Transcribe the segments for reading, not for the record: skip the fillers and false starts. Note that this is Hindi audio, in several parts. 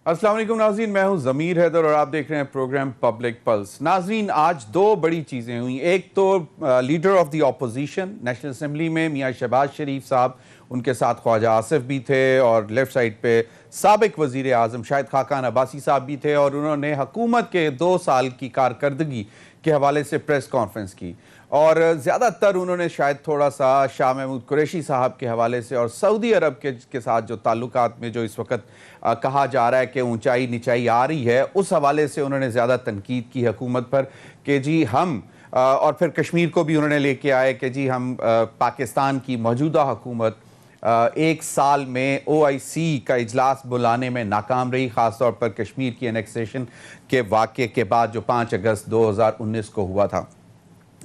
अस्सलाम वालेकुम नाज़रीन, मैं हूं ज़मीर हैदर और आप देख रहे हैं प्रोग्राम पब्लिक पल्स। नाज़रीन, आज दो बड़ी चीज़ें हुई। एक तो leader of the opposition national assembly में मियाँ शहबाज शरीफ साहब, उनके साथ ख्वाजा आसिफ भी थे और लेफ़्ट साइड पे साबिक वज़ीर आज़म शाहिद खाकान अब्बासी साहब भी थे और उन्होंने हुकूमत के 2 साल की कारकर्दगी के हवाले से प्रेस कॉन्फ्रेंस की और ज़्यादातर उन्होंने शायद थोड़ा सा शाह महमूद कुरैशी साहब के हवाले से और सऊदी अरब के साथ जो ताल्लुकात में जो इस वक्त कहा जा रहा है कि ऊंचाई नीचाई आ रही है, उस हवाले से उन्होंने ज़्यादा तनकीद की हुकूमत पर कि जी हम और फिर कश्मीर को भी उन्होंने लेके आए कि जी हम पाकिस्तान की मौजूदा हुकूमत 1 साल में OIC का इजलास बुलाने में नाकाम रही, ख़ासतौर पर कश्मीर की एनेक्सेशन के वाक़े के बाद जो 5 अगस्त 2019 को हुआ था,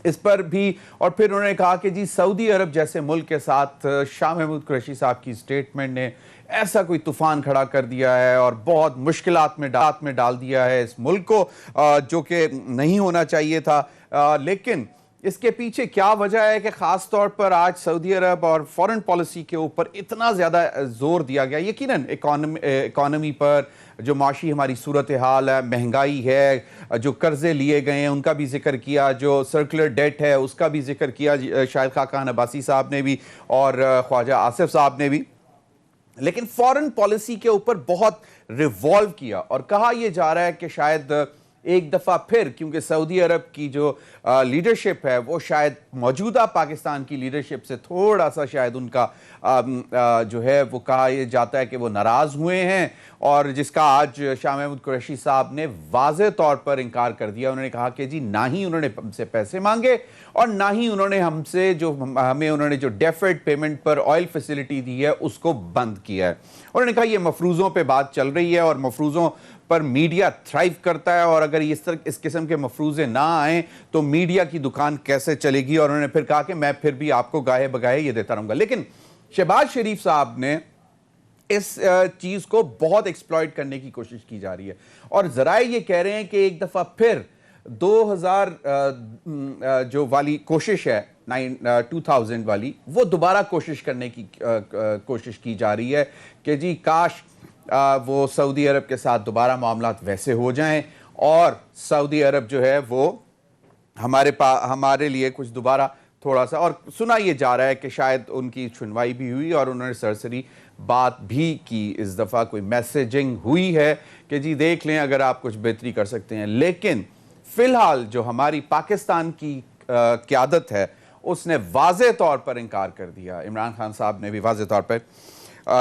इस पर भी। और फिर उन्होंने कहा कि जी सऊदी अरब जैसे मुल्क के साथ शाह महमूद कुरैशी साहब की स्टेटमेंट ने ऐसा कोई तूफान खड़ा कर दिया है और बहुत मुश्किलात में डाल दिया है इस मुल्क को, जो कि नहीं होना चाहिए था। लेकिन इसके पीछे क्या वजह है कि ख़ास तौर पर आज सऊदी अरब और फॉरेन पॉलिसी के ऊपर इतना ज़्यादा जोर दिया गया? यकीनन इकॉनमी पर जो माशी हमारी सूरत हाल है, महंगाई है, जो कर्जे लिए गए हैं उनका भी जिक्र किया, जो सर्कुलर डेट है उसका भी जिक्र किया शाहिद खाकान अब्बासी साहब ने भी और ख्वाजा आसिफ साहब ने भी। लेकिन फॉरेन पॉलिसी के ऊपर बहुत रिवॉल्व किया और कहा यह जा रहा है कि शायद एक दफ़ा फिर, क्योंकि सऊदी अरब की जो लीडरशिप है वो शायद मौजूदा पाकिस्तान की लीडरशिप से थोड़ा सा शायद उनका जो है वो कहा यह जाता है कि वो नाराज़ हुए हैं, और जिसका आज शाह महमूद कुरैशी साहब ने वाज़े तौर पर इनकार कर दिया। उन्होंने कहा कि जी ना ही उन्होंने हमसे पैसे मांगे और ना ही उन्होंने हमसे उन्होंने जो डेफर्ड पेमेंट पर ऑयल फैसिलिटी दी है उसको बंद किया है। उन्होंने कहा यह मफरूज़ों पे बात चल रही है और मफरूज़ों पर मीडिया थ्राइव करता है और अगर इस किस्म के मफरूज़े ना आए तो मीडिया की दुकान कैसे चलेगी। और उन्होंने फिर कहा कि मैं फिर भी आपको गाहे बगाहे ये देता रहूँगा। लेकिन शहबाज शरीफ साहब ने इस चीज़ को बहुत एक्सप्लॉइट करने की कोशिश की जा रही है और ज़राए ये कह रहे हैं कि एक दफ़ा फिर 2000 जो वाली कोशिश है 2000 वाली, वो दोबारा कोशिश करने की कोशिश की जा रही है कि जी काश वो सऊदी अरब के साथ दोबारा मामलात वैसे हो जाएं और सऊदी अरब जो है वो हमारे लिए कुछ दोबारा थोड़ा सा। और सुना ये जा रहा है कि शायद उनकी सुनवाई भी हुई और उन्होंने सरसरी बात भी की, इस दफ़ा कोई मैसेजिंग हुई है कि जी देख लें अगर आप कुछ बेहतरी कर सकते हैं। लेकिन फ़िलहाल जो हमारी पाकिस्तान की क़यादत है उसने वाज़े तौर पर इनकार कर दिया। इमरान खान साहब ने भी वाज़े तौर पर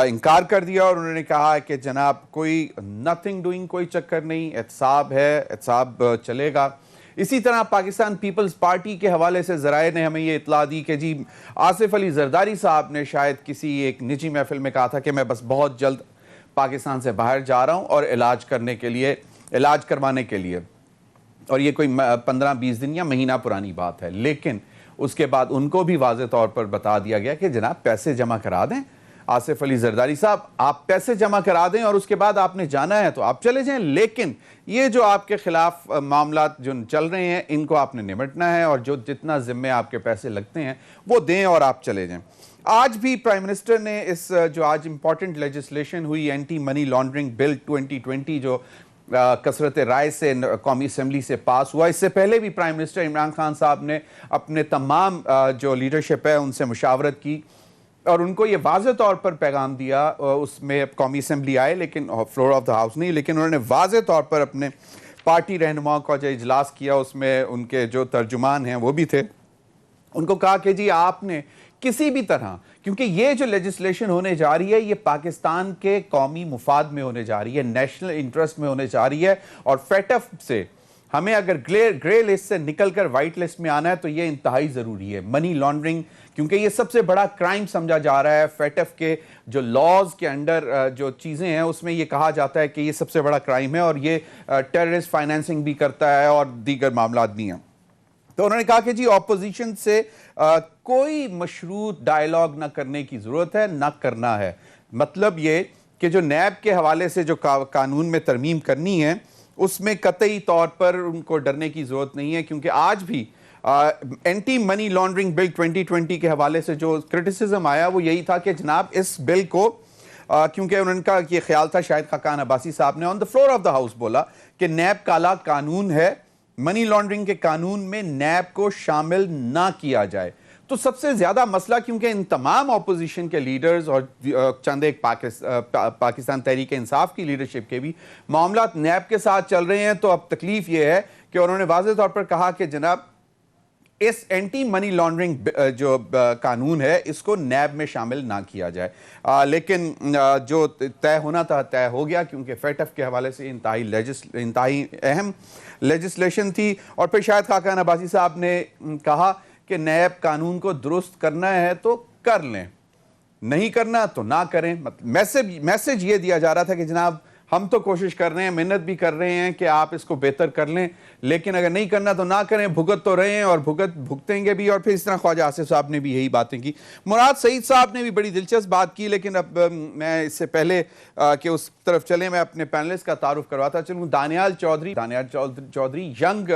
इनकार कर दिया और उन्होंने कहा कि जनाब कोई नथिंग डूइंग, कोई चक्कर नहीं, एहतसाब है, एहतसाब चलेगा। इसी तरह पाकिस्तान पीपल्स पार्टी के हवाले से ज़राए ने हमें ये इतला दी कि जी आसिफ अली जरदारी साहब ने शायद किसी एक निजी महफिल में कहा था कि मैं बस बहुत जल्द पाकिस्तान से बाहर जा रहा हूँ और इलाज करवाने के लिए, और ये कोई 15-20 दिन या महीना पुरानी बात है। लेकिन उसके बाद उनको भी वाज़े तौर पर बता दिया गया कि जनाब पैसे जमा करा दें, आसिफ अली जरदारी साहब आप पैसे जमा करा दें और उसके बाद आपने जाना है तो आप चले जाएं, लेकिन ये जो आपके खिलाफ मामलात जो चल रहे हैं इनको आपने निपटना है और जो जितना जिम्मे आपके पैसे लगते हैं वो दें और आप चले जाएं। आज भी प्राइम मिनिस्टर ने इस जो आज इंपॉर्टेंट लेजिस्लेशन हुई एंटी मनी लॉन्ड्रिंग बिल 2020 जो कसरत राय से कौमी असम्बली से पास हुआ, इससे पहले भी प्राइम मिनिस्टर इमरान खान साहब ने अपने तमाम जो लीडरशिप है उनसे मुशावरत की और उनको ये वाज़े तौर पर पैगाम दिया। उसमें कौमी असम्बली आए लेकिन फ्लोर ऑफ द हाउस नहीं, लेकिन उन्होंने वाज़े तौर पर अपने पार्टी रहनुमाओं का जो इजलास किया उसमें उनके जो तर्जुमान हैं वो भी थे, उनको कहा कि जी आपने किसी भी तरह, क्योंकि ये जो लेजिस्लेशन होने जा रही है ये पाकिस्तान के कौमी मुफाद में होने जा रही है, नेशनल इंटरेस्ट में होने जा रही है और फेटफ से हमें अगर ग्रे लिस्ट से निकलकर वाइट लिस्ट में आना है तो ये इंतहाई ज़रूरी है। मनी लॉन्ड्रिंग, क्योंकि ये सबसे बड़ा क्राइम समझा जा रहा है, फेटफ के जो लॉज के अंडर जो चीज़ें हैं उसमें ये कहा जाता है कि ये सबसे बड़ा क्राइम है और ये टेररिस्ट फाइनेंसिंग भी करता है और दीगर मामलात भी हैं। तो उन्होंने कहा कि जी ऑपोजिशन से कोई मशरूत डायलॉग ना करने की ज़रूरत है, ना करना है। मतलब ये कि जो नैब के हवाले से जो कानून में तरमीम करनी है उसमें कतई तौर पर उनको डरने की ज़रूरत नहीं है, क्योंकि आज भी एंटी मनी लॉन्ड्रिंग बिल 2020 के हवाले से जो क्रिटिसिज्म आया वो यही था कि जनाब इस बिल को क्योंकि उनका ये ख्याल था, शायद खाकान अब्बासी साहब ने on the floor of the house बोला कि नैब काला कानून है, मनी लॉन्ड्रिंग के कानून में नैब को शामिल ना किया जाए। तो सबसे ज्यादा मसला, क्योंकि इन तमाम ऑपोजिशन के लीडर्स और चंद एक पाकिस्तान तहरीक इंसाफ की लीडरशिप के भी मामला नैब के साथ चल रहे हैं, तो अब तकलीफ यह है कि उन्होंने वाज़ेह तौर पर कहा कि जनाब इस एंटी मनी लॉन्ड्रिंग जो कानून है इसको नैब में शामिल ना किया जाए। लेकिन जो तय होना था तय हो गया, क्योंकि फेटफ के हवाले से इंतहाई अहम लेजिस्लेशन थी। और फिर शायद खाकान अब्बासी साहब ने कहा कि नैब कानून को दुरुस्त करना है तो कर लें, नहीं करना तो ना करें। मतलब मैसेज ये दिया जा रहा था कि जनाब हम तो कोशिश कर रहे हैं, मेहनत भी कर रहे हैं कि आप इसको बेहतर कर लें, लेकिन अगर नहीं करना तो ना करें, भुगत तो रहे हैं और भुगतेंगे भी। और फिर इस तरह ख्वाजा आसिफ साहब ने भी यही बातें की। मुराद सईद साहब ने भी बड़ी दिलचस्प बात की, लेकिन अब मैं इससे पहले कि उस तरफ चलें, मैं अपने पैनलिस्ट का तारुफ करवाता चलूँ। दानियाल चौधरी यंग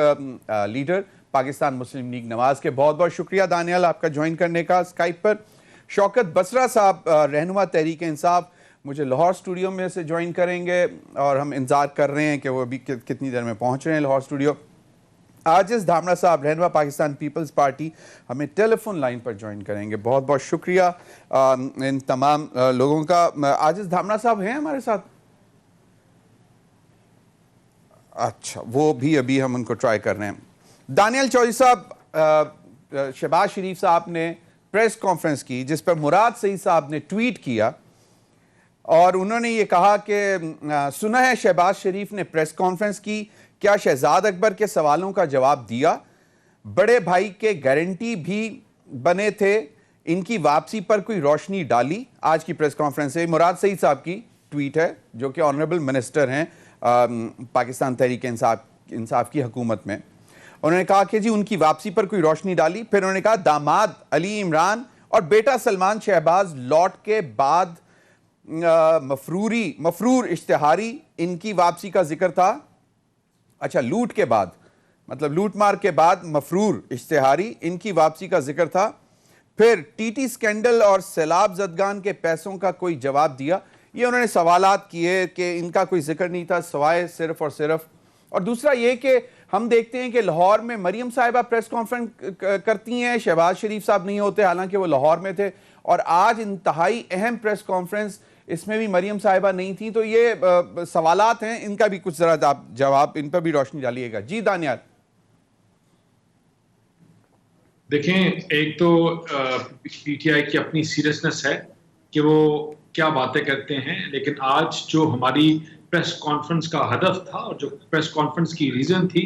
लीडर पाकिस्तान मुस्लिम लीग नवाज के, बहुत बहुत शुक्रिया दानियाल आपका ज्वाइन करने का स्काइप पर। शौकत बसरा साहब रहनुमा तहरीक इंसाफ मुझे लाहौर स्टूडियो में से ज्वाइन करेंगे और हम इंतजार कर रहे हैं कि वो अभी कितनी देर में पहुंच रहे हैं लाहौर स्टूडियो। आजिज धामरा साहब रहनुमा पाकिस्तान पीपल्स पार्टी हमें टेलीफोन लाइन पर ज्वाइन करेंगे। बहुत बहुत शुक्रिया इन तमाम लोगों का। आजिज धामरा साहब हैं हमारे साथ? अच्छा, वो भी अभी हम उनको ट्राई कर रहे हैं। दानियाल चौधरी साहब, शहबाज शरीफ साहब ने प्रेस कॉन्फ्रेंस की जिस पर मुराद सईद साहब ने ट्वीट किया और उन्होंने ये कहा कि सुना है शहबाज शरीफ ने प्रेस कॉन्फ्रेंस की, क्या शहजाद अकबर के सवालों का जवाब दिया? बड़े भाई के गारंटी भी बने थे, इनकी वापसी पर कोई रोशनी डाली? आज की प्रेस कॉन्फ्रेंस से मुराद सईद साहब की ट्वीट है, जो कि ऑनरेबल मिनिस्टर हैं पाकिस्तान तहरीक इंसाफ की हुकूमत में। उन्होंने कहा कि जी उनकी वापसी पर कोई रोशनी डाली। फिर उन्होंने कहा दामाद अली इमरान और बेटा सलमान शहबाज लौट के बाद मफरूर इश्तिहारी, इनकी वापसी का जिक्र था। अच्छा, लूट के बाद, मतलब लूट मार के बाद मफरूर इश्तिहारी, इनकी वापसी का जिक्र था। फिर टीटी स्कैंडल और सैलाब जदगान के पैसों का कोई जवाब दिया? ये उन्होंने सवालात किए कि इनका कोई जिक्र नहीं था सवाए सिर्फ और सिर्फ। और दूसरा ये कि हम देखते हैं कि लाहौर में मरियम साहिबा प्रेस कॉन्फ्रेंस करती हैं, शहबाज शरीफ साहब नहीं होते, हालांकि वो लाहौर में थे। और आज इंतहाई अहम प्रेस कॉन्फ्रेंस, इसमें भी मरियम साहिबा नहीं थी। तो ये सवालात हैं, इनका भी कुछ जरा जवाब, इन पर भी रोशनी डालिएगा। जी दानियाल। देखें, एक तो पीटीआई की अपनी सीरियसनेस है कि वो क्या बातें करते हैं, लेकिन आज जो हमारी प्रेस कॉन्फ्रेंस का हदफ था और जो प्रेस कॉन्फ्रेंस की रीजन थी,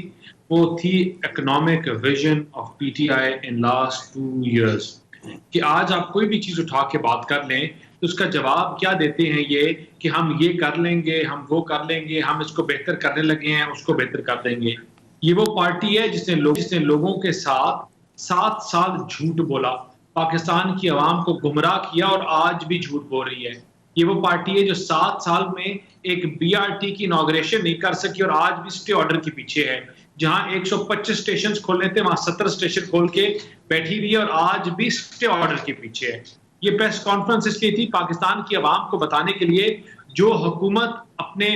वो थी economic vision of PTI in last 2 years. कि आज आप कोई भी चीज उठा के बात कर लें तो उसका जवाब क्या देते हैं, ये कि हम ये कर लेंगे, हम वो कर लेंगे, हम इसको बेहतर करने लगे हैं, उसको बेहतर कर देंगे। ये वो पार्टी है जिसने लोगों के साथ 7 साल झूठ बोला, पाकिस्तान की आवाम को गुमराह किया और आज भी झूठ बोल रही है। ये वो पार्टी है जो 7 साल में एक बीआरटी की इनॉग्रेशन नहीं कर सकी और आज भी स्टे ऑर्डर के पीछे है। जहां 125 स्टेशन खोलने थे, वहां 17 स्टेशन खोल के बैठी हुई है और आज भी स्टे ऑर्डर के पीछे है। ये प्रेस कॉन्फ्रेंस इसलिए थी पाकिस्तान की आवाम को बताने के लिए जो हुकूमत अपने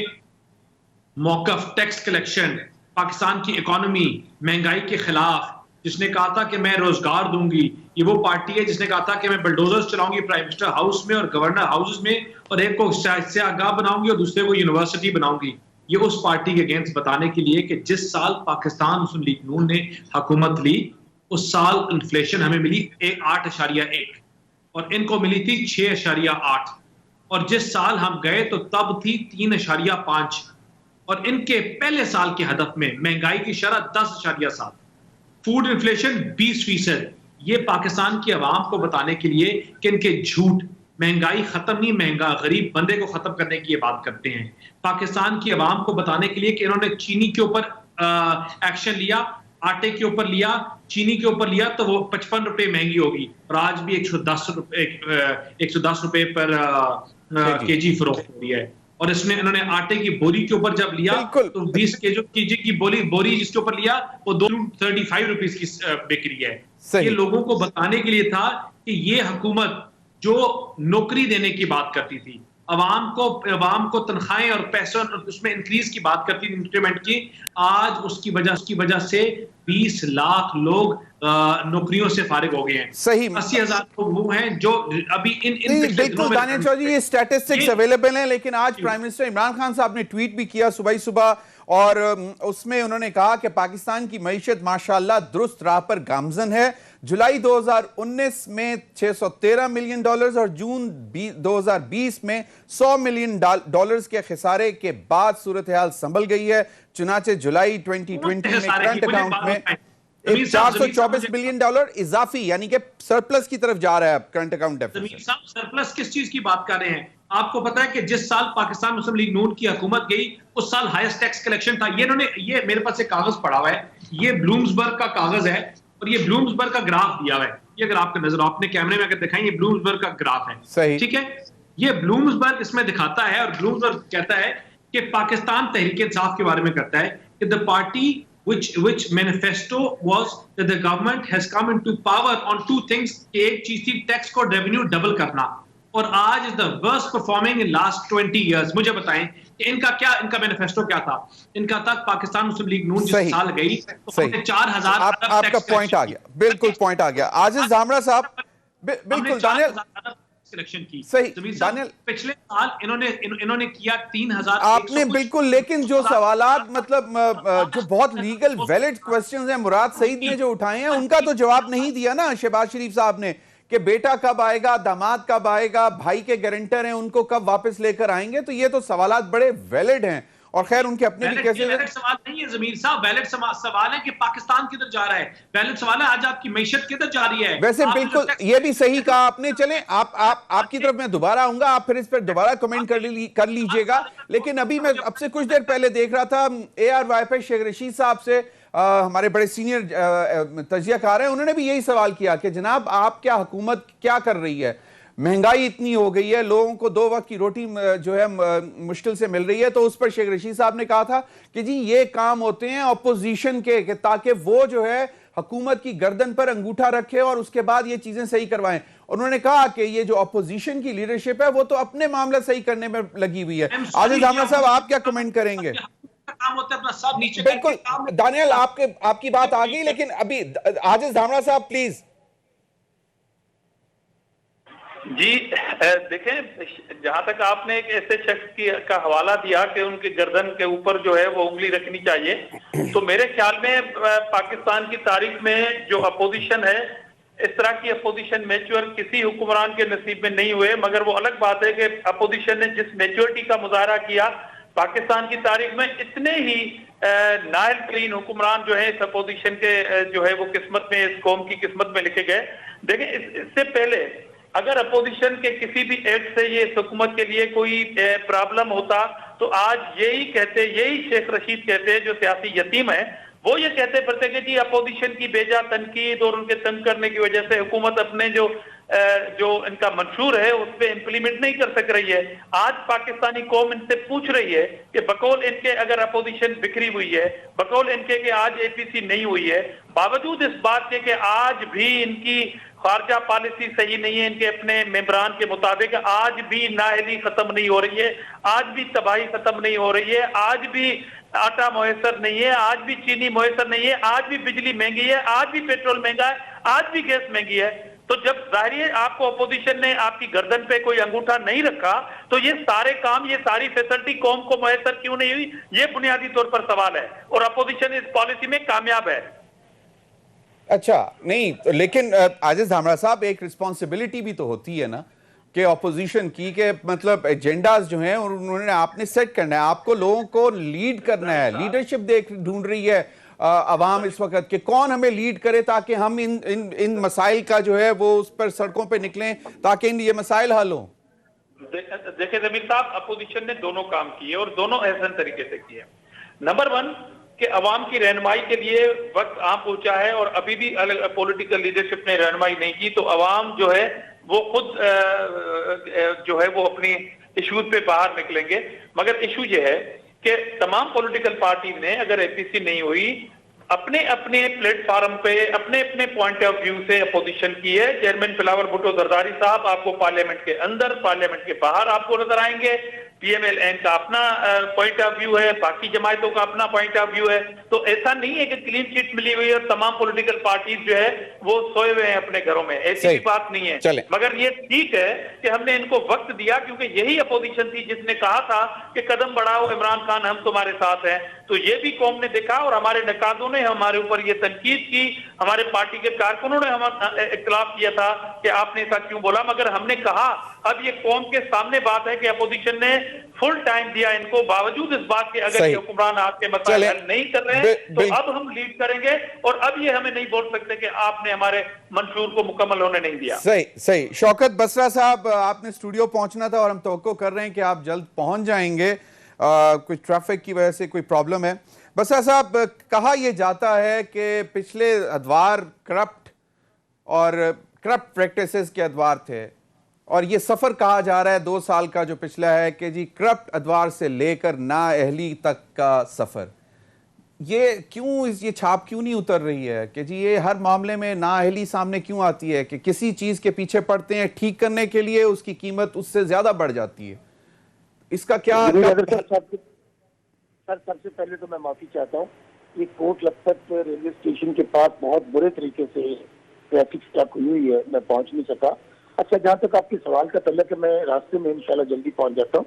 मौकफ, टैक्स कलेक्शन, पाकिस्तान की इकोनॉमी, महंगाई के खिलाफ, जिसने कहा था कि मैं रोजगार दूंगी। ये वो पार्टी है जिसने कहा था कि मैं बुलडोजर्स चलाऊंगी प्राइम मिनिस्टर हाउस में और गवर्नर हाउस में, और एक को सियाहगाह बनाऊंगी और दूसरे को यूनिवर्सिटी बनाऊंगी। ये उस पार्टी के अगेंस्ट बताने के लिए कि जिस साल पाकिस्तान मुस्लिम लीग नून ने हुकूमत ली, उस साल इन्फ्लेशन हमें मिली 8.1 और इनको मिली थी 6.8, और जिस साल हम गए तो तब थी 3.5, और इनके पहले साल के हदफ में महंगाई की शरह 10.7, फूड इन्फ्लेशन 20%। ये पाकिस्तान की आवाम को बताने के लिए कि इनके झूठ, महंगाई खत्म नहीं, महंगा गरीब बंदे को खत्म करने की ये बात करते हैं। पाकिस्तान की आवाम को बताने के लिए कि इन्होंने चीनी के ऊपर एक्शन लिया, आटे के ऊपर लिया, चीनी के ऊपर लिया, तो वो 55 रुपए महंगी होगी और आज भी 110 रुपए पर केजी फरोख्त हो रही है। और इसमें इन्होंने आटे की बोरी के ऊपर जब लिया तो 20 केजी की बोरी जिसके ऊपर लिया वो 35 रुपीज की बिक रही है। ये लोगों को बताने के लिए था कि ये हुकूमत जो नौकरी देने की बात करती थी, अवाम को तनख्वाहें और पैसों उसमें इंक्रीज की बात करती थी, इंक्रीमेंट की। आज उसकी वजह से 20 लाख लोग नौकरियों से फारिग हो गए हैं। सही 80,000 लोग वो हैं जो अभी इन नहीं, पिछले दिनों बिल्कुल में दानिश चौधरी, ये स्टैटिस्टिक्स अवेलेबल हैं, लेकिन आज जी। प्राइम मिनिस्टर इमरान खान साहब ने ट्वीट भी किया सुबह सुबह, और उसमें उन्होंने कहा कि पाकिस्तान की मईशत माशाल्लाह दुरुस्त राह पर गामजन है। जुलाई 2019 में $613 मिलियन और जून 2020 में $100 मिलियन के खसारे के बाद सूरत हाल संभल गई है। चुनाचे जुलाई 2020 में करंट अकाउंट में एक $424 मिलियन इजाफी, यानी कि सरप्लस की तरफ जा रहा है करंट अकाउंट डेफिसिट। सरप्लस किस चीज की बात कर रहे हैं? आपको पता है कि जिस साल पाकिस्तान मुस्लिम लीग नून की हुकूमत गई, उस साल हाईएस्ट टैक्स कलेक्शन था। ये मेरे पास एक कागज पड़ा हुआ है, ये ब्लूम्सबर्ग का कागज है, और ये ब्लूम्सबर्ग का ग्राफ दिया हुआ है। ये अगर आपको नजर, आपने कैमरे में अगर दिखाएं, ये ब्लूम्सबर्ग का ग्राफ है, सही, ठीक है। ये ब्लूम्सबर्ग इसमें दिखाता है, और ब्लूम्सबर्ग कहता है कि पाकिस्तान तहरीक इंसाफ के बारे में करता है कि the party which manifesto was that the government has come into power on two things। एक चीज थी टैक्स को रेवेन्यू डबल करना, और आज is the worst performing in last 20 years. मुझे बताएं कि इनका मैनिफेस्टो क्या था? इनका था पाकिस्तान मुस्लिम लीग नून जिस साल गई तो हमने 4000 आपका पॉइंट आ गया, बिल्कुल पॉइंट आ गया। आजिज धामरा साहब, बिल्कुल दानियल सिलेक्शन की सही, दानियल पिछले साल इन्होंने किया 3000। आपने बिल्कुल, लेकिन जो सवालात मतलब जो बहुत लीगल वैलिड क्वेश्चंस हैं मुराद सईद ने जो उठाए हैं, उनका तो जवाब नहीं दिया ना शहबाज शरीफ साहब ने, कि बेटा कब आएगा, दामाद कब आएगा, भाई के गारंटर हैं उनको कब वापस लेकर आएंगे। तो ये तो सवालात बड़े वैलिड हैं, और खैर उनके अपने भी कैसे वैलिड सवाल नहीं है ज़मीर साहब, वैलिड सवाल है कि पाकिस्तान किधर जा रहा है। वैलिड सवाल है आज आपकी मईशत किधर जा रही है। वैसे बिल्कुल ये भी सही कहा आपने। चलें आपकी तरफ मैं दोबारा आऊंगा, आप फिर इस पर दोबारा कमेंट कर लीजिएगा। लेकिन अभी मैं अब से कुछ देर पहले देख रहा था ARY पे शेख रशीद साहब से, हमारे बड़े सीनियर तजियाकार हैं, उन्होंने भी यही सवाल किया कि जनाब आप क्या हुकूमत क्या कर रही है, महंगाई इतनी हो गई है, लोगों को 2 वक्त की रोटी जो है मुश्किल से मिल रही है। तो उस पर शेख रशीद साहब ने कहा था कि जी ये काम होते हैं अपोजिशन के, ताकि वो जो है हुकूमत की गर्दन पर अंगूठा रखे और उसके बाद ये चीजें सही करवाएं। उन्होंने कहा कि ये जो अपोजिशन की लीडरशिप है वो तो अपने मामला सही करने में लगी हुई है। आजिज धामरा साहब, आप क्या कमेंट करेंगे? काम होता है अपना सब नीचे। बिल्कुल दानियल, आपकी बात आ गई, लेकिन अभी आजिज धामरा साहब प्लीज। जी देखें, जहां तक आपने एक ऐसे शख्स का हवाला दिया कि उनके गर्दन के ऊपर जो है वो उंगली रखनी चाहिए, तो मेरे ख्याल में पाकिस्तान की तारीख में जो अपोजिशन है, इस तरह की अपोजिशन मैच्योर किसी हुक्मरान के नसीब में नहीं हुए। मगर वो अलग बात है कि अपोजिशन ने जिस मैच्योरिटी का मुजाहरा किया पाकिस्तान की तारीख में, इतने ही नाइल तरीन हुक्मरान जो है इस अपोजिशन के जो है वो किस्मत में, इस कौम की किस्मत में लिखे गए। देखें, इससे पहले अगर अपोजिशन के किसी भी एक्ट से ये हुकूमत के लिए कोई प्रॉब्लम होता तो आज यही शेख रशीद कहते, जो सियासी यतीम है, वो ये कहते फिरते कि जी अपोजिशन की बेजा तनकीद और उनके तंग करने की वजह से हुकूमत अपने जो इनका मंशूर है उस पर इम्प्लीमेंट नहीं कर सक रही है। आज पाकिस्तानी कौम इनसे पूछ रही है कि बकौल इनके अगर अपोजिशन बिखरी हुई है, बकौल इनके कि आज APC नहीं हुई है, बावजूद इस बात के कि आज भी इनकी खारजा पॉलिसी सही नहीं है, इनके अपने मेंबरान के मुताबिक आज भी नाअहली खत्म नहीं हो रही है, आज भी तबाही खत्म नहीं हो रही है, आज भी आटा मुयसर नहीं है, आज भी चीनी मुयसर नहीं है, आज भी बिजली महंगी है, आज भी पेट्रोल महंगा है, आज भी गैस महंगी है। तो जब जाहिर है आपको अपोजिशन ने आपकी गर्दन पे कोई अंगूठा नहीं रखा, तो ये सारे काम, ये सारी फैसिलिटी कौम को मुयसर क्यों नहीं हुई, ये बुनियादी तौर पर सवाल है। और अपोजिशन इस पॉलिसी में कामयाब है। अच्छा, नहीं लेकिन आजिज धामरा साहब, एक रिस्पॉन्सिबिलिटी भी तो होती है ना कि ऑपोजिशन की, के मतलब एजेंडाज जो हैं उन्होंने आपने सेट करना है, आपको लोगों को लीड करना है, लीडरशिप ढूंढ रही है अवाम इस वक्त के कौन हमें लीड करे ताकि हम इन मसाइल का जो है वो उस पर सड़कों पे निकलें ताकि ये मसाइल हल हो। देखिए जमीर साहब, अपोजिशन ने दोनों काम किए और दोनों एहसन तरीके से किए। नंबर 1 कि अवाम की रहनुमाई के लिए वक्त आ पहुंचा है और अभी भी अलग पॉलिटिकल लीडरशिप ने रहनुमाई नहीं की, तो अवाम जो है वो खुद जो है वो अपनी इशूज पे बाहर निकलेंगे। मगर इशू ये है कि तमाम पॉलिटिकल पार्टी ने, अगर APC नहीं हुई अपने अपने प्लेटफॉर्म पे अपने अपने पॉइंट ऑफ व्यू से अपोजिशन की है। चेयरमैन बिलावल भुट्टो जरदारी साहब आपको पार्लियामेंट के अंदर, पार्लियामेंट के बाहर आपको नजर आएंगे। पीएमएल-एन का अपना पॉइंट ऑफ व्यू है, बाकी जमायतों का अपना पॉइंट ऑफ व्यू है। तो ऐसा नहीं है कि क्लीन चिट मिली हुई है और तमाम पॉलिटिकल पार्टीज जो है वो सोए हुए हैं अपने घरों में, ऐसी भी बात नहीं है। मगर ये ठीक है कि हमने इनको वक्त दिया, क्योंकि यही अपोजिशन थी जिसने कहा था कि कदम बढ़ाओ इमरान खान, हम तुम्हारे साथ हैं। तो ये भी कौम ने देखा और हमारे नकादों ने हमारे ऊपर ये तनकीद की, हमारे पार्टी के कारकुनों ने हमारा इख्तिलाफ किया था कि आपने ऐसा क्यों बोला। मगर हमने कहा अब ये कौम के सामने बात है कि अपोजिशन ने फुल टाइम दिया इनको, बावजूद इस बात के अगर ये हुक्मरान आपके मसाइल हल नहीं कर रहे हैं तो अब हम लीड करेंगे और अब ये हमें नहीं बोल सकते कि आपने हमारे मंशूर को मुकम्मल होने नहीं दिया। सही। शौकत बसरा साहब, आपने स्टूडियो पहुंचना था और हम तवक्को कर रहे हैं कि आप जल्द पहुंच जाएंगे, कुछ ट्रैफिक की वजह से कोई प्रॉब्लम है। बसरा साहब, कहा यह जाता है कि पिछले अदवार करप्ट प्रैक्टिसेस के अदवार थे और ये सफर कहा जा रहा है 2 साल का जो पिछला है कि जी करप्ट अदवार से लेकर नाअहली तक का सफर। ये छाप क्यों नहीं उतर रही है कि जी ये हर मामले में नाअहली सामने क्यों आती है कि किसी चीज के पीछे पड़ते हैं ठीक करने के लिए, उसकी कीमत उससे ज्यादा बढ़ जाती है। इसका क्या सर, सबसे पहले तो मैं माफी चाहता हूँ। ये कोट लखपत रेलवे स्टेशन के पास बहुत बुरे तरीके से ट्रैफिक स्टॉप हुई है, मैं पहुंच नहीं सका। अच्छा, जहाँ तक आपके सवाल का तल्लक है, मैं रास्ते में इंशाल्लाह जल्दी पहुंच जाता हूँ।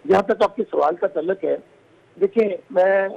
जहाँ तक आपके सवाल का तल्लक है, देखिए मैं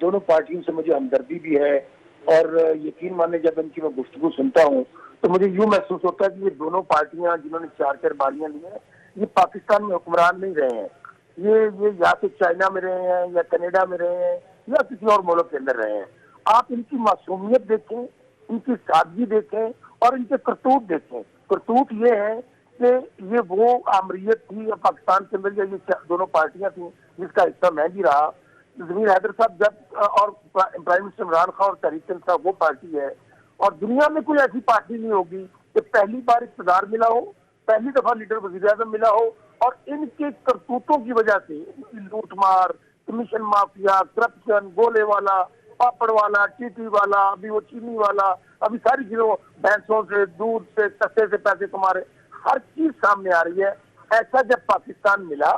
दोनों पार्टियों से मुझे हमदर्दी भी है और यकीन माने जब इनकी मैं गुफ्तगू सुनता हूँ तो मुझे यूँ महसूस होता है कि ये दोनों पार्टियां जिन्होंने 4 बारियां ली हैं, ये पाकिस्तान में हुक्मरान नहीं रहे हैं। ये या तो चाइना में रहे हैं या कनाडा में रहे हैं या किसी और मुल्क के अंदर रहे हैं। आप इनकी मासूमियत देखें, इनकी सादगी देखें और इनके करतूत देखें। करतूत ये है कि ये वो आमरीत थी पाकिस्तान के अंदर, ये दोनों पार्टियां थी जिसका हिस्सा मैं भी रहा। ज़मीर हैदर साहब जब और प्राइम मिनिस्टर इमरान खान और तहरीक इंसाफ वो पार्टी है और दुनिया में कोई ऐसी पार्टी नहीं होगी कि पहली बार इक़्तिदार मिला हो, पहली दफा लीडर वज़ीर-ए-आज़म मिला हो और इनके करतूतों की वजह से लूटमार, कमीशन माफिया, करप्शन, गोले वाला, पापड़ वाला, टीटी वाला, अभी वो चीनी वाला, अभी सारी चीजों भैंसों से, दूध से, सस्ते से पैसे कमा रहे, हर चीज सामने आ रही है। ऐसा जब पाकिस्तान मिला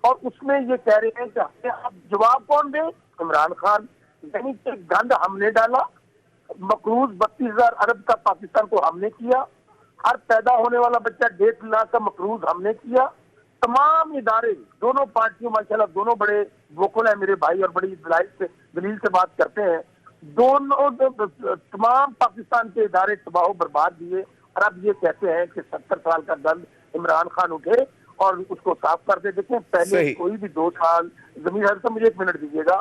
और उसमें ये कह रहे हैं कि अब जवाब कौन दे? इमरान खान। यानी कि गंद हमने डाला, मकरूज 32,000 अरब का पाकिस्तान को हमने किया, हर पैदा होने वाला बच्चा 1.5 लाख का मकरूज हमने किया। तमाम इदारे, दोनों पार्टियों माशाल्लाह दोनों बड़े वोकल है मेरे भाई और बड़ी दलील से बात करते हैं। दोनों तमाम पाकिस्तान के इदारे तबाह बर्बाद दिए और अब ये कहते हैं कि 70 साल का दंड इमरान खान उठे और उसको साफ कर दे। देखें, पहले कोई भी 2 साल, ज़मीर हैदर साहब मुझे 1 मिनट दीजिएगा,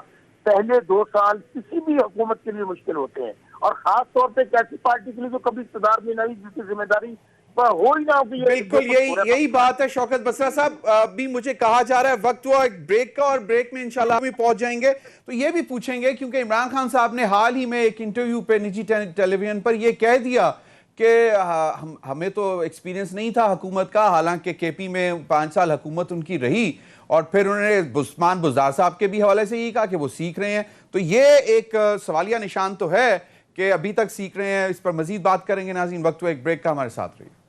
पहले 2 साल किसी भी हुकूमत के लिए मुश्किल होते हैं और खास तौर पे एक ऐसी पार्टी के लिए जो कभी इक़्तिदार में नहीं, जिसकी जिम्मेदारी हो ही ना हो। बिल्कुल यही बात है शौकत बसरा साहब। अभी मुझे कहा जा रहा है वक्त हुआ एक ब्रेक का और ब्रेक में इंशाल्लाह भी पहुंच जाएंगे तो ये भी पूछेंगे, क्योंकि इमरान खान साहब ने हाल ही में एक इंटरव्यू पे निजी टेलीविजन पर ये कह दिया कि हमें तो एक्सपीरियंस नहीं था हुकूमत का, हालांकि केपी में 5 साल हुकूमत उनकी रही और फिर उन्होंने उस्मान बुज़दार साहब के भी हवाले से यही कहा कि वो सीख रहे हैं। तो ये एक सवालिया निशान तो है कि अभी तक सीख रहे हैं। इस पर मजीद बात करेंगे नाज़रीन, वक्त हुआ एक ब्रेक का, हमारे साथ रहिए।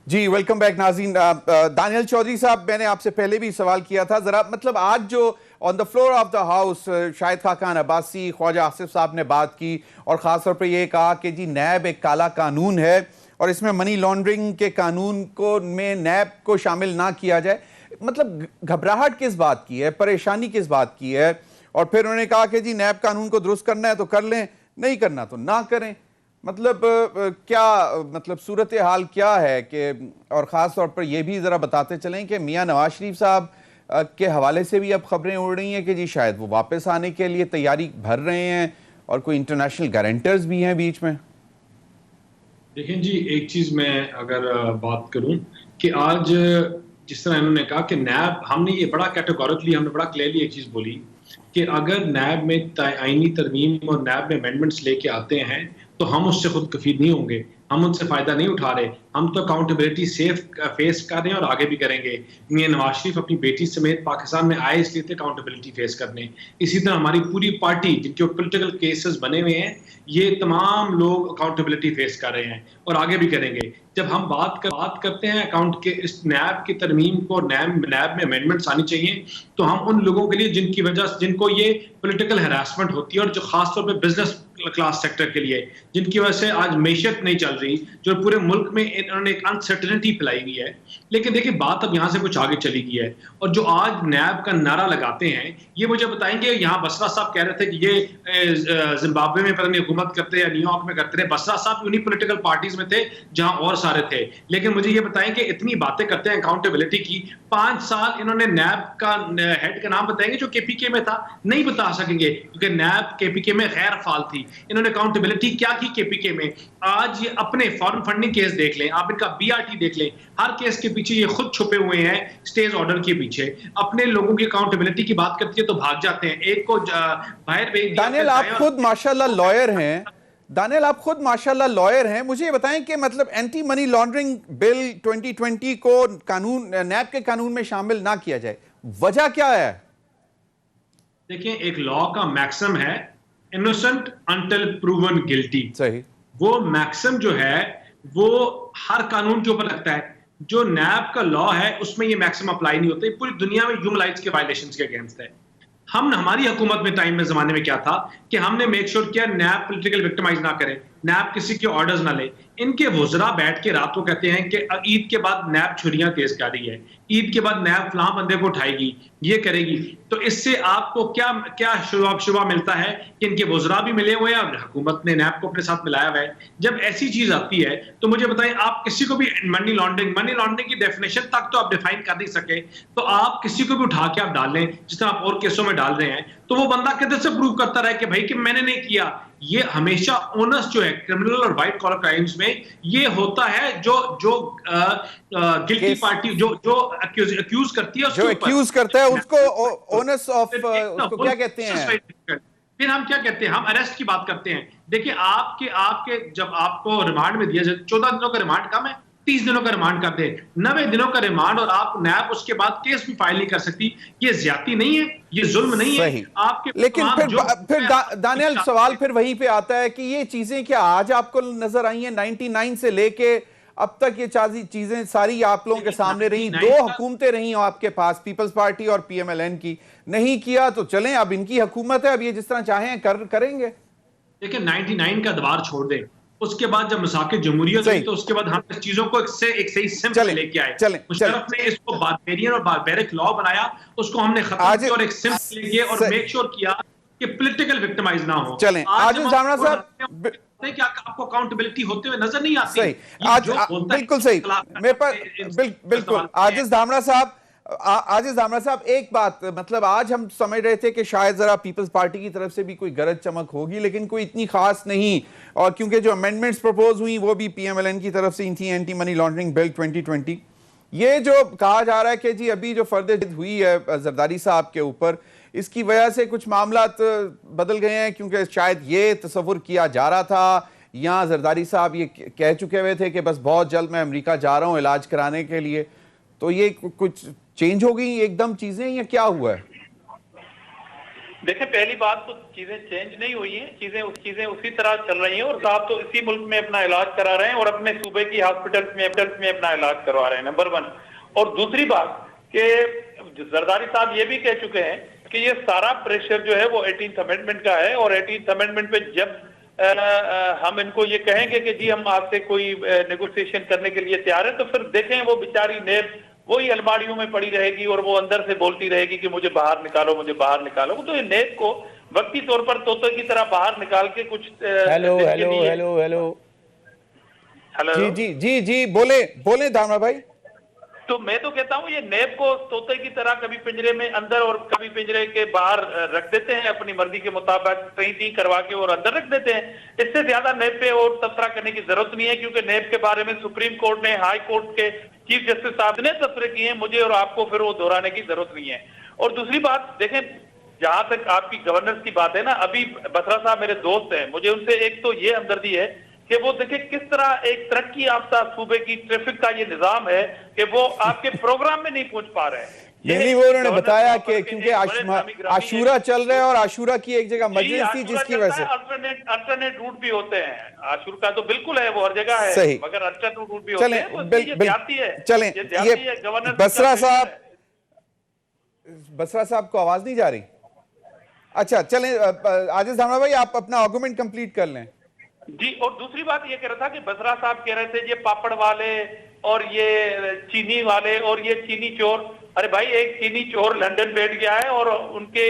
जी वेलकम बैक नाज़रीन। दानियल चौधरी साहब, मैंने आपसे पहले भी सवाल किया था, जरा मतलब आज जो on the floor of the house Shahid Khaqan Abbasi, Khawaja Asif sahab ने बात की और ख़ास तौर पे ये कहा कि जी नैब एक काला कानून है और इसमें मनी लॉन्ड्रिंग के कानून को में नैब को शामिल ना किया जाए। मतलब घबराहट किस बात की है, परेशानी किस बात की है? और फिर उन्होंने कहा कि जी नैब कानून को दुरुस्त करना है तो कर लें, नहीं करना तो ना करें। मतलब क्या मतलब सूरत हाल क्या है कि, और ख़ास तौर पर यह भी ज़रा बताते चलें कि मियां नवाज शरीफ साहब के हवाले से भी अब खबरें उड़ रही हैं कि जी शायद वो वापस आने के लिए तैयारी भर रहे हैं और कोई इंटरनेशनल गारंटर्स भी हैं बीच में। देखें जी, एक चीज़ मैं अगर बात करूं कि आज जिस तरह इन्होंने कहा कि नैब, हमने ये बड़ा कैटेगोरिकली, हमने बड़ा क्लियरली एक चीज़ बोली कि अगर नैब में आईनी तरमीम और नैब में अमेंडमेंट्स लेके आते हैं तो हम उससे खुद कफील नहीं होंगे। हम उनसे फायदा नहीं उठा रहे। हम तो अकाउंटेबिलिटी सेफ फेस कर रहे हैं और आगे भी करेंगे। मियां नवाज शरीफ अपनी बेटी समेत पाकिस्तान में आए इसलिए थे अकाउंटेबिलिटी फेस करने। इसी तरह हमारी पूरी पार्टी जिनके पॉलिटिकल केसेस बने हुए हैं, ये तमाम लोग अकाउंटेबिलिटी फेस कर रहे हैं और आगे भी करेंगे। जब हम बात करते हैं अकाउंट के इस नैब की तरमीम को, नैब में अमेंडमेंट्स आनी चाहिए, तो हम उन लोगों के लिए जिनको ये पॉलिटिकल हैरासमेंट होती है और जो खासतौर पे बिजनेस क्लास सेक्टर के लिए, जिनकी वजह से आज मैशत नहीं चल रही, जो पूरे मुल्क में इन्होंने एक अनसर्टेनिटी फैलाई हुई है। लेकिन देखिए बात अब यहाँ से कुछ आगे चली गई है और जो आज नैब का नारा लगाते हैं, ये मुझे बताएंगे, यहाँ बसरा साहब कह रहे थे कि ये जिम्बाब्वे में पता नहीं हुकूमत करते या न्यूयॉर्क में करते रहे। बसरा साहब उन्हीं पॉलिटिकल पार्टीज में थे जहां और सारे थे। लेकिन मुझे ये बताएं कि इतनी बातें करते हैं अकाउंटेबिलिटी की, 5 साल इन्होंने नैब का हेड का नाम बताएंगे जो केपीके में था? नहीं बता सकेंगे, क्योंकि नैब केपीके में गैर फाल थी। इन्होंने अकाउंटेबिलिटी क्या की केपीके में? आज ये अपने फॉरेन फंडिंग केस देख लें, आप इनका बीआरटी देख लें, हर केस के पीछे ये खुद छुपे हुए हैं स्टेज ऑर्डर के पीछे। अपने लोगों की अकाउंटेबिलिटी की बात करती है तो भाग जाते हैं, एक को बाहर भेज दिया। दानियल, आप खुद माशाल्लाह लॉयर हैं। दानियल, आप खुद माशाल्लाह लॉयर हैं, मुझे ये बताएं कि मतलब एंटी मनी लॉन्ड्रिंग बिल 2020 को कानून, नैब के कानून में शामिल ना किया जाए, वजह क्या है? देखिए, एक लॉ का मैक्सिम है इनोसेंट अंटिल प्रूवन गिल्टी। सही। वो मैक्सिम जो है वो हर कानून के ऊपर लगता है। जो नैब का लॉ है उसमें ये मैक्सिम अप्लाई नहीं होता। पूरी दुनिया में ह्यूमन राइट्स के वायलेशंस के अगेंस्ट है। हमारी हुकूमत में टाइम में जमाने में क्या था कि हमने मेक श्योर किया नैब पॉलिटिकल विक्टिमाइज ना करे, नैब किसी के ऑर्डर्स ना ले। इनके वुज़रा बैठ के रात को कहते हैं कि ईद के बाद नैब छुरियां तेज कर रही है, ईद के बाद नैब फलां बंदे को उठाएगी, ये करेगी। तो इससे आपको क्या शुबा मिलता है कि इनके वुज़रा भी मिले हुए हैं और हुकूमत ने नैब को अपने साथ मिलाया हुआ है। जब ऐसी चीज आती है तो मुझे बताएं, आप किसी को भी मनी लॉन्ड्रिंग की डेफिनेशन तक तो आप डिफाइन कर नहीं सके, तो आप किसी को भी उठा के आप डाल लें, जिस तरह आप और केसों में डाल रहे हैं, तो वो बंदा किधर से प्रूव करता रहे कि भाई कि मैंने नहीं किया। ये हमेशा ओनस जो है क्रिमिनल और वाइट कॉलर क्राइम्स में ये होता है, जो गिल्टी पार्टी जो अक्यूज करती है, जो अक्यूज करता है उसको ओनस ऑफ, उसको क्या कहते हैं? फिर हम क्या कहते हैं? हम अरेस्ट की बात करते हैं। देखिए, आपके जब आपको रिमांड में दिया जाए, 14 दिनों का रिमांड कम है, 30 दिनों का रिमांड कर दे, 90 दिनों का रिमांड, और आप नैब उसके बाद केस भी फाइल नहीं कर सकती। ये ज्यादती नहीं है, ये जुल्म नहीं है आपके। लेकिन फिर दानियल, सवाल फिर वहीं पे आता है कि ये चीजें क्या आज आपको नजर आई हैं? 99 से लेके अब तक ये चीजें सारी आप लोगों के सामने रही, 2 हुकूमतें रही आपके पास, पीपल्स पार्टी और पीएमएलएन की। नहीं किया तो चलें, अब इनकी हुकूमत है, अब ये जिस तरह चाहें करेंगे। देखिए, 99 का दबार छोड़ दें, उसके बाद जब मसाके जमहूरियत हुई तो उसके बाद हम इस चीजों को एक सही सिम्पल लेके आए। मुशर्रफ ने इसको बारबेरियन और बारबेरिक लॉ बनाया, उसको हमने खत्म किया और एक सिम्पल लेके और मेक श्योर किया कि पॉलिटिकल विक्टिमाइज ना हो। चलें, आजिज दामरा साहब, क्या आपको अकाउंटेबिलिटी होते हुए नजर नहीं आती? सही, आज बिल्कुल सही, मेरे पर बिल्कुल। आजिज दामरा साहब, एक बात, मतलब आज हम समझ रहे थे कि शायद जरा पीपल्स पार्टी की तरफ से भी कोई गरज चमक होगी, लेकिन कोई इतनी खास नहीं। और क्योंकि जो अमेंडमेंट्स प्रपोज हुई वो भी पीएमएलएन की तरफ से थी, एंटी मनी लॉन्ड्रिंग बिल 2020। ये जो कहा जा रहा है कि जी अभी जो फर्द हुई है जरदारी साहब के ऊपर, इसकी वजह से कुछ मामलात बदल गए हैं, क्योंकि शायद ये तस्वुर किया जा रहा था, या जरदारी साहब ये कह चुके हुए थे कि बस बहुत जल्द मैं अमेरिका जा रहा हूं इलाज कराने के लिए, तो ये कुछ चेंज हो गई एकदम चीजें, या क्या हुआ है? देखिए, पहली बात तो चीजें चेंज नहीं हुई हैं, चीजें उसी तरह चल रही हैं और साहब तो इसी मुल्क में अपना इलाज करा रहे हैं और अपने सूबे की हॉस्पिटल्स में अपना इलाज करवा रहे हैं, नंबर 1। और दूसरी बात कि जरदारी साहब ये भी कह चुके हैं कि ये सारा प्रेशर जो है वो 18th अमेंडमेंट का है, और 18th अमेंडमेंट पे जब हम इनको ये कहेंगे कि जी हम आपसे कोई नेगोशिएशन करने के लिए तैयार है, तो फिर देखें वो बेचारी नेब वही अलमारियों में पड़ी रहेगी और वो अंदर से बोलती रहेगी कि मुझे बाहर निकालो, मुझे बाहर निकालो। तो ये नेब को वक्ती तौर पर तोते की तरह बाहर निकाल के कुछ हेलो जी बोले दामरा भाई। तो मैं तो कहता हूँ ये नेब को तोते की तरह कभी पिंजरे में अंदर और कभी पिंजरे के बाहर रख देते हैं, अपनी मर्जी के मुताबिक ट्रीटी करवा के और अंदर रख देते हैं। इससे ज्यादा नेब पे और तबसरा करने की जरूरत नहीं है, क्योंकि नेब के बारे में सुप्रीम कोर्ट ने, हाई कोर्ट के चीफ जस्टिस साहब ने तबसरे किए हैं, मुझे और आपको फिर वो दोहराने की जरूरत नहीं है। और दूसरी बात देखें, जहां तक आपकी गवर्नेंस की बात है ना, अभी बसरा साहब मेरे दोस्त हैं, मुझे उनसे एक तो ये हमदर्दी है कि वो देखिए किस तरह एक तरक्की याफ्ता सूबे की ट्रैफिक का ये निजाम है कि वो आपके प्रोग्राम में नहीं पहुंच पा रहे हैं। नहीं, वो उन्होंने बताया कि क्योंकि आशूरा चल रहा है और आशूरा की एक जगह मजलिस थी जिसकी वजह से अल्टरनेट रूट भी होते हैं। आशूरा का तो बिल्कुल है, वो हर जगह है, सही, मगर अल्टरनेट रूट भी होते हैं। चलें, ये बसरा साहब को आवाज नहीं जा रही? अच्छा चलें, आजिज धामड़ा भाई आप अपना आर्गुमेंट कंप्लीट कर लें। जी, और दूसरी बात ये कह रहा था कि बसरा साहब कह रहे थे ये पापड़ वाले और ये चीनी वाले और ये चीनी चोर। अरे भाई, एक चीनी चोर लंदन बैठ गया है और उनके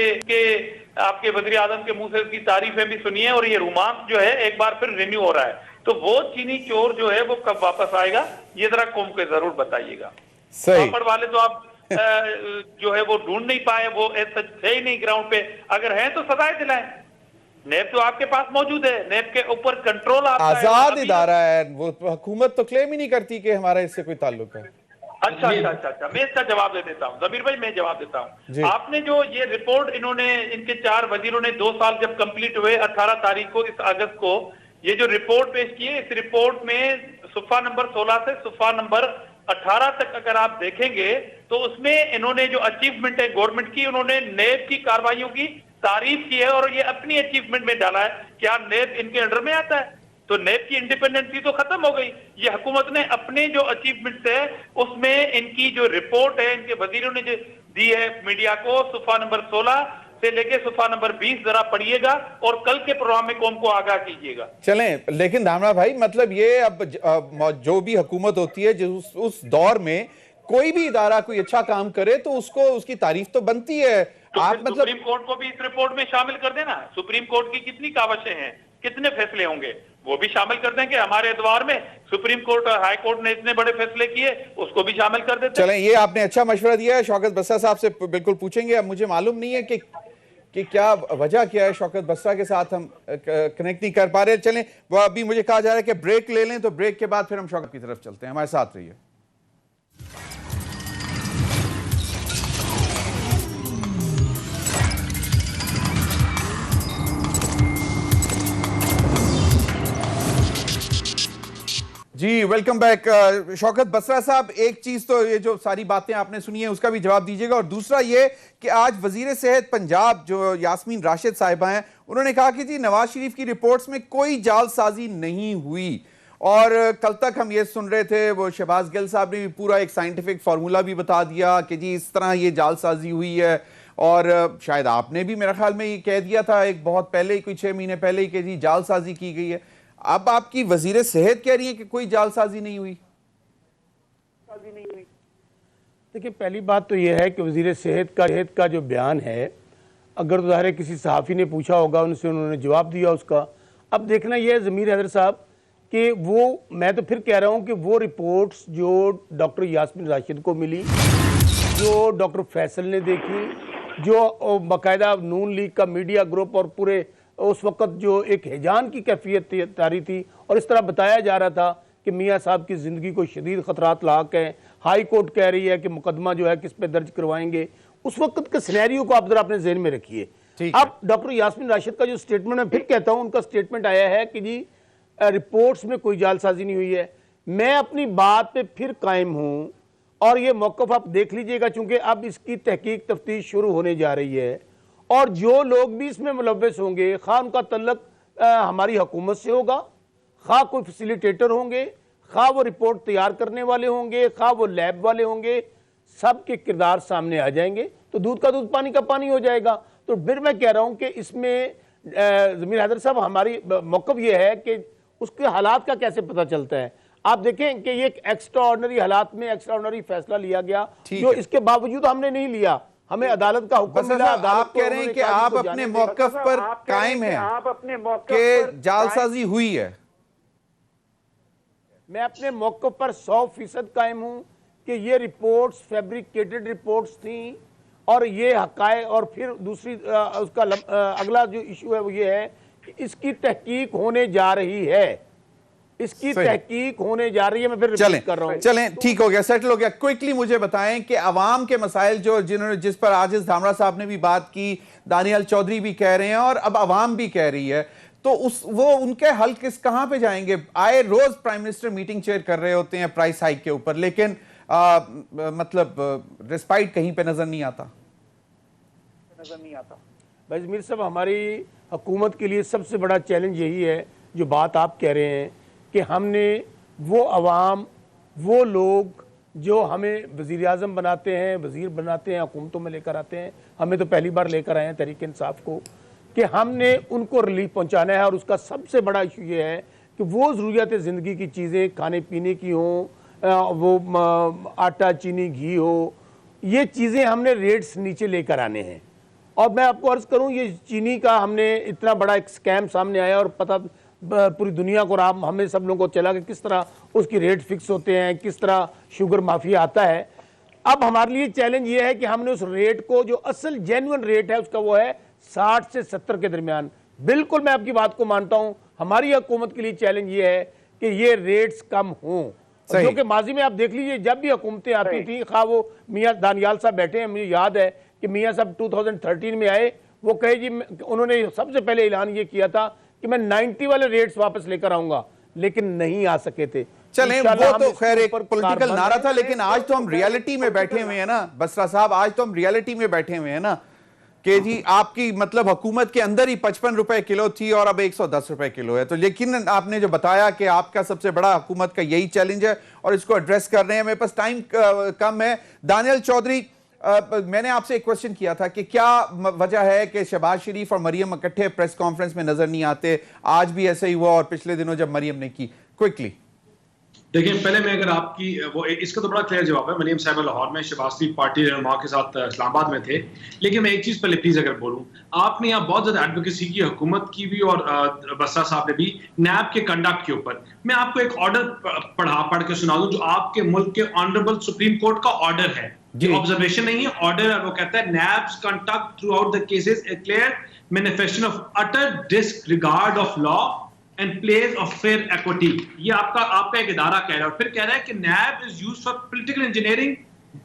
आपके वज़ीर आज़म के मुंह से उसकी तारीफें भी सुनी है, और ये रोमांस जो है एक बार फिर रिन्यू हो रहा है। तो वो चीनी चोर जो है वो कब वापस आएगा, ये जरा कौम को जरूर बताइएगा। पापड़ वाले तो आप जो है वो ढूंढ नहीं पाए, वो सच है ही नहीं ग्राउंड पे। अगर हैं तो सजाएं दिलाएं। नेब तो आपके पास मौजूद है, नेब के ऊपर कंट्रोल आपका आजाद इदारा है, वो हुकूमत तो क्लेम ही नहीं करती कि हमारा इससे कोई ताल्लुक है। अच्छा, मैं इसका जवाब दे देता हूँ जमीर भाई, मैं जवाब देता हूँ। आपने जो ये रिपोर्ट इन्होंने, इनके 4 वजीरों ने 2 साल जब कंप्लीट हुए 18 तारीख को, इस अगस्त को, ये जो रिपोर्ट पेश की है, इस रिपोर्ट में सुफ़ा नंबर 16 से सुफ़ा नंबर 18 तक अगर आप देखेंगे तो उसमें इन्होंने जो अचीवमेंट है गवर्नमेंट की, उन्होंने नेब की कार्रवाइयों की तारीफ की है और ये अपनी अचीवमेंट में डाला है। क्या नेब इनके अंडर में आता है? तो नेब की इंडिपेंडेंसी तो खत्म हो गई। ये हुकूमत ने अपने जो अचीवमेंट्स है उसमें इनकी जो रिपोर्ट है, इनके वजीरों ने जो दी है मीडिया को, सुफ़ा नंबर 16 से लेके सुफ़ा नंबर 20 जरा पढ़िएगा और कल के प्रोग्राम में कौम को आगाह कीजिएगा। चलें, लेकिन धामड़ा भाई मतलब ये अब जो भी हुकूमत होती है, जो उस दौर में कोई भी इदारा कोई अच्छा काम करे तो उसको उसकी तारीफ तो बनती है। तो आप मतलब सुप्रीम कोर्ट को भी इस रिपोर्ट में शामिल कर देना। सुप्रीम कोर्ट की कितनी कावशें हैं, कितने फैसले होंगे, वो भी शामिल कर दें कि हमारे एतबार में सुप्रीम कोर्ट और हाई कोर्ट ने इतने बड़े फैसले किए, उसको भी शामिल कर देते। चलें, ये आपने अच्छा मशवरा दिया है। शौकत बसरा साहब से बिल्कुल पूछेंगे। अब मुझे मालूम नहीं है कि क्या वजह क्या है, शौकत बसरा के साथ हम कनेक्ट नहीं कर पा रहे। चलें, वो अभी मुझे कहा जा रहा है कि ब्रेक ले लें, तो ब्रेक के बाद फिर हम शौकत की तरफ चलते हैं। हमारे साथ रहिए। जी वेलकम बैक। शौकत बसरा साहब, एक चीज तो ये जो सारी बातें आपने सुनी है उसका भी जवाब दीजिएगा, और दूसरा ये कि आज वजीर सेहत पंजाब जो यास्मीन राशिद साहिबा हैं, उन्होंने कहा कि जी नवाज शरीफ की रिपोर्ट्स में कोई जालसाजी नहीं हुई। और कल तक हम ये सुन रहे थे, वो शहबाज गिल साहब ने भी पूरा एक साइंटिफिक फार्मूला भी बता दिया कि जी इस तरह ये जालसाजी हुई है, और शायद आपने भी मेरे ख्याल में ये कह दिया था एक बहुत पहले ही, कोई 6 महीने पहले ही, कि जी जालसाजी की गई है। अब आपकी वजीर सेहत कह रही है कि कोई जालसाजी नहीं हुई। देखिए, पहली बात तो यह है कि वजीर सेहत का जो बयान है, अगर तो ज़ाहिर किसी सहाफ़ी ने पूछा होगा, उनसे उन्होंने जवाब दिया उसका। अब देखना यह है ज़मीर हैदर साहब कि वो, मैं तो फिर कह रहा हूँ कि वो रिपोर्ट्स जो डॉक्टर यास्मीन राशिद को मिली, जो डॉक्टर फैसल ने देखी, जो बाकायदा नून लीग का मीडिया ग्रुप और पूरे उस वक़्त जो एक हिजान की कैफियत तारी थी, और इस तरह बताया जा रहा था कि मियाँ साहब की ज़िंदगी को शदीद ख़तरात लाक हैं, हाई कोर्ट कह रही है कि मुकदमा जो है किस पे दर्ज करवाएंगे, उस वक्त के सिनेरियो को आप ज़रा अपने जहन में रखिए। अब डॉक्टर यास्मीन राशिद का जो स्टेटमेंट, मैं फिर कहता हूँ, उनका स्टेटमेंट आया है कि जी रिपोर्ट्स में कोई जालसाजी नहीं हुई है। मैं अपनी बात पर फिर कायम हूँ, और ये मौक़िफ़ आप देख लीजिएगा, चूँकि अब इसकी तहकीक तफ्तीश शुरू होने जा रही है, और जो लोग भी इसमें मुलव्वस होंगे, खा उनका तल्लक हमारी हुकूमत से होगा, खा कोई फैसिलिटेटर होंगे, खा वो रिपोर्ट तैयार करने वाले होंगे, खा वो लैब वाले होंगे, सब के किरदार सामने आ जाएंगे, तो दूध का दूध पानी का पानी हो जाएगा। तो फिर मैं कह रहा हूँ कि इसमें ज़मीर हैदर साहब, हमारी मौक़िफ़ ये है कि उसके हालात का कैसे पता चलता है। आप देखें कि ये एक एक्स्ट्रा ऑर्डनरी हालात में एक्स्ट्रा ऑर्डनरी फैसला लिया गया, जो इसके बावजूद हमने नहीं लिया, हमें अदालत का हुक्म मिला। आप कह रहे हैं कि आप अपने मौक़िफ़ पर कायम हैं, आप अपने कि जालसाजी हुई है। मैं अपने मौक़िफ़ पर 100% कायम हूं कि ये रिपोर्ट्स फैब्रिकेटेड रिपोर्ट्स थी, और ये हक़ाइक़। और फिर दूसरी उसका अगला जो इशू है वो ये है कि इसकी तहकीक होने जा रही है, इसकी तहकीक होने जा रही है। मैं फिर रिपीट कर रहा हूं। चलें, ठीक हो गया, सेटल हो गया। क्विकली मुझे बताएं कि अवाम के मसाइल जिस पर आजिज धामड़ा साहब ने भी बात की, दानियाल चौधरी भी कह रहे हैं, और अब अवाम भी कह रही है, तो उस वो उनके हल कहां पे जाएंगे? आए रोज प्राइम मिनिस्टर मीटिंग चेयर कर रहे होते हैं प्राइस हाइक के ऊपर, लेकिन मतलब रिस्पाइट कहीं पे नजर नहीं आता। भाई जमीर साहब, हमारी हुकूमत के लिए सबसे बड़ा चैलेंज यही है जो बात आप कह रहे हैं कि हमने वो अवाम, वो लोग जो हमें वज़ीर आज़म बनाते हैं, वज़ीर बनाते हैं, हुकूमतों में लेकर आते हैं, हमें तो पहली बार लेकर आए हैं तहरीक इंसाफ को, कि हमने उनको रिलीफ पहुंचाना है। और उसका सबसे बड़ा इशू ये है कि वो ज़रूरियात ज़िंदगी की चीज़ें खाने पीने की हों, वो आटा चीनी घी हो, ये चीज़ें हमने रेट्स नीचे लेकर आने हैं। और मैं आपको अर्ज़ करूं, ये चीनी का हमने इतना बड़ा एक स्कैम सामने आया और पता पूरी दुनिया को, हमें सब लोगों को चला कि किस तरह उसकी रेट फिक्स होते हैं, किस तरह शुगर माफिया आता है। अब हमारे लिए चैलेंज ये है कि हमने उस रेट को, जो असल जेन्युइन रेट है उसका, वो है 60 से 70 के दरमियान। बिल्कुल मैं आपकी बात को मानता हूं, हमारी हुकूमत के लिए चैलेंज ये है कि ये रेट्स कम हों, जो कि माजी में आप देख लीजिए जब भी हुकूमतें आती थी, खा वो मियाँ दानियाल साहब बैठे हैं, मुझे याद है कि मियाँ साहब 2013 में आए, वो कहे जी, उन्होंने सबसे पहले ऐलान ये किया था कि मैं 90 वाले रेट्स वापस लेकर आऊंगा, लेकिन नहीं आ सके थे। चलें, वो तो खैर एक पॉलिटिकल नारा था, लेकिन आज तो हम रियलिटी में बैठे हुए हैं ना बसरा साहब, आज तो हम रियलिटी में बैठे हुए हैं ना कि जी आपकी मतलब हुकूमत के अंदर ही 55 रुपए किलो थी और अब 110 रुपए किलो है। तो लेकिन आपने जो बताया कि आपका सबसे बड़ा हुकूमत का यही चैलेंज है और इसको एड्रेस कर रहे हैं। मेरे पास टाइम कम है। दानियल चौधरी, मैंने आपसे एक क्वेश्चन किया था कि क्या वजह है कि शहबाज शरीफ और मरियम इकट्ठे प्रेस कॉन्फ्रेंस में नजर नहीं आते? आज भी ऐसे ही हुआ और पिछले दिनों जब मरियम ने की। क्विकली देखिए, पहले मैं अगर आपकी वो इसका तो बड़ा क्लियर जवाब है। मरियम साहिबा लाहौर में शहबाज शरीफ पार्टी रहनुमा के साथ इस्लामाबाद में थे। लेकिन मैं एक चीज पहले प्लीज अगर बोलूं, आपने यहाँ बहुत ज्यादा एडवोकेसी की, हुकूमत की भी और बसरा साहब ने भी, नैब के कंडक्ट के ऊपर। मैं आपको एक ऑर्डर पढ़ के सुना दूं जो आपके मुल्क के ऑनरेबल सुप्रीम कोर्ट का ऑर्डर है। ये ऑब्जर्वेशन नहीं है, ऑर्डर है। वो कहता है NAB's conduct throughout the cases a clear manifestation of utter disregard of law and place of fair equity. ये आपका एक इदारा कह रहा है। और फिर कह रहा है कि NAB is used for political engineering,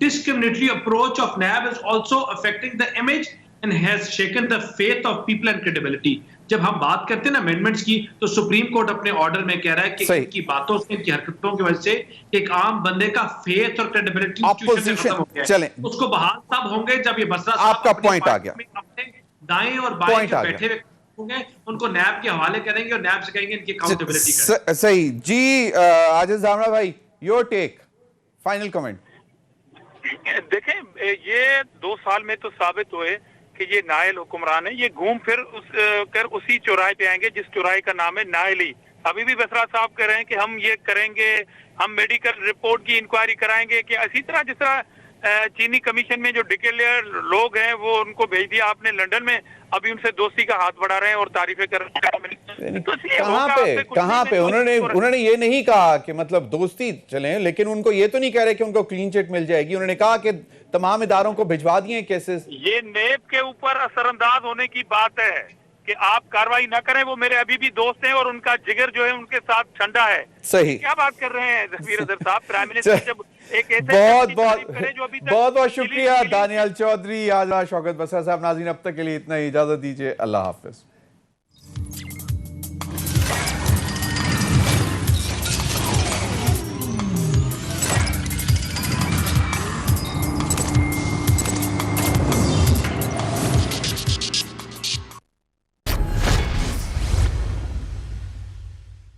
discriminatory approach of NAB is also affecting the image and has shaken the faith of people and credibility. जब हम बात करते हैं ना अमेंडमेंट्स की, तो सुप्रीम कोर्ट अपने ऑर्डर में कह रहा है कि इनकी बातों से, इनकी हरकतों की वजह से एक आम बंदे का फेथ और क्रेडिबिलिटी इंस्टीट्यूशन में खत्म हो गया है। उसको बहाल तब होंगे जब ये बसरा आपका पॉइंट आ गया, अपने दाएं और बाएं जो बैठे हुए होंगे उनको नैब के हवाले करेंगे और नैब से कहेंगे इनकी अकाउंटेबिलिटी करें। सही जी। आजिज दामरा भाई, योर टेक, फाइनल कमेंट। देखें, ये 2 साल में तो साबित हुए कि ये नायल हुक्मरान है। ये घूम फिर उसी चौराहे पे आएंगे जिस चौराहे का नाम है नायली। अभी भी बसरा साहब कह रहे हैं कि हम ये करेंगे, हम मेडिकल रिपोर्ट की इंक्वायरी कराएंगे, कि इसी तरह जिस तरह चीनी कमीशन में जो डिक्लेयर लोग हैं वो उनको भेज दिया आपने लंदन में, अभी उनसे दोस्ती का हाथ बढ़ा रहे हैं और तारीफें कर रहे हैं। तो कहां पे उन्होंने ये नहीं कहा कि मतलब दोस्ती चले, लेकिन उनको ये तो नहीं कह रहे कि उनको क्लीन चिट मिल जाएगी। उन्होंने कहा कि तमाम इदारों को भिजवा दिए केसेस। ये नेब के ऊपर असरअंदाज होने की बात है कि आप कार्रवाई ना करें। वो मेरे अभी भी दोस्त हैं और उनका जिगर जो है उनके साथ ठंडा है। सही, क्या बात कर रहे हैं जमीर अदर साहब? प्राइम मिनिस्टर जब एक ऐसे बहुत शुक्रिया दानियल चौधरी, आजरा शौकत बसरा साहब। नाज़रीन, अब तक के लिए इतना ही, इजाजत दीजिए। अल्लाह हाफिज।